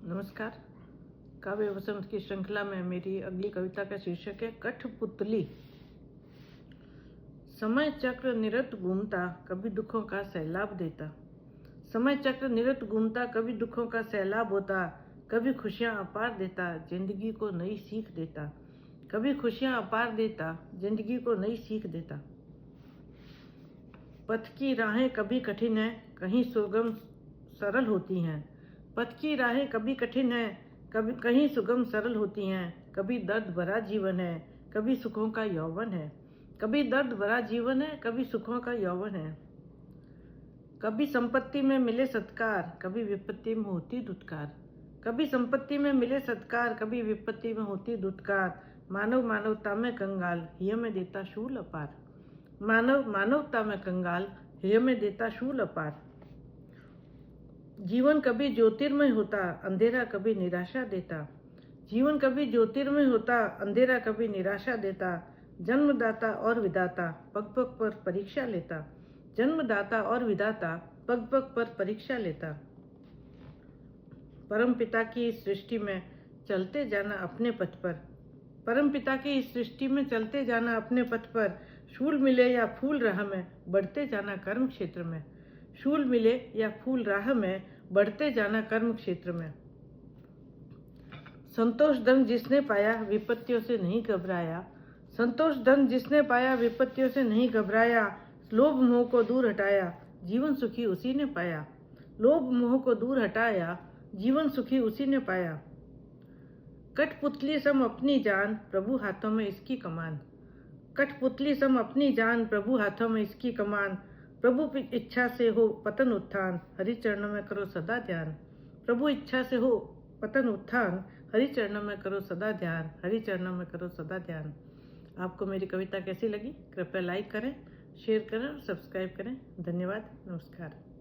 नमस्कार। काव्य वसंत की श्रृंखला में मेरी अगली कविता का शीर्षक है कठपुतली। समय चक्र निरत घूमता कभी दुखों का सैलाब देता। समय चक्र निरत घूमता कभी दुखों का सैलाब होता, कभी खुशियां अपार देता जिंदगी को नई सीख देता। कभी खुशियां अपार देता जिंदगी को नई सीख देता। पथ की राहें कभी कठिन है, कहीं सुगम सरल होती हैं। पथ की राहें कभी कठिन है, कभी कहीं सुगम सरल होती हैं। कभी दर्द भरा जीवन है, कभी सुखों का यौवन है। कभी दर्द भरा जीवन है, कभी सुखों का यौवन है। कभी संपत्ति में मिले सत्कार, कभी विपत्ति में होती धुतकार। कभी संपत्ति में मिले सत्कार, कभी विपत्ति में होती धुतकार। मानव मानवता में कंगाल, हिय में देता शूल अपार। मानव मानवता में कंगाल, हिय में देता शूल अपार। जीवन कभी ज्योतिर्मय होता, अंधेरा कभी निराशा देता। जीवन कभी ज्योतिर्मय होता, अंधेरा कभी निराशा देता। जन्मदाता और विधाता पग पग पर परीक्षा लेता। जन्मदाता और विधाता पग पग पर परीक्षा लेता। परम पिता की इस सृष्टि में चलते जाना अपने पथ पर। परम पिता की इस सृष्टि में चलते जाना अपने पथ पर। शूल मिले या फूल राह में बढ़ते जाना कर्म क्षेत्र में। शूल मिले या फूल राह में बढ़ते जाना कर्म क्षेत्र में। संतोष धन जिसने पाया विपत्तियों से नहीं घबराया। संतोष धन जिसने पाया विपत्तियों से नहीं घबराया। लोभ मोह को दूर हटाया, जीवन सुखी उसी ने पाया। लोभ मोह को दूर हटाया, जीवन सुखी उसी ने पाया। कठपुतली सम अपनी जान, प्रभु हाथों में इसकी कमान। कठपुतली सम अपनी जान, प्रभु हाथों में इसकी कमान। प्रभु इच्छा से हो पतन उत्थान, हरि चरणों में करो सदा ध्यान। प्रभु इच्छा से हो पतन उत्थान, हरि चरणों में करो सदा ध्यान। हरि चरणों में करो सदा ध्यान। आपको मेरी कविता कैसी लगी? कृपया लाइक करें, शेयर करें और सब्सक्राइब करें। धन्यवाद। नमस्कार।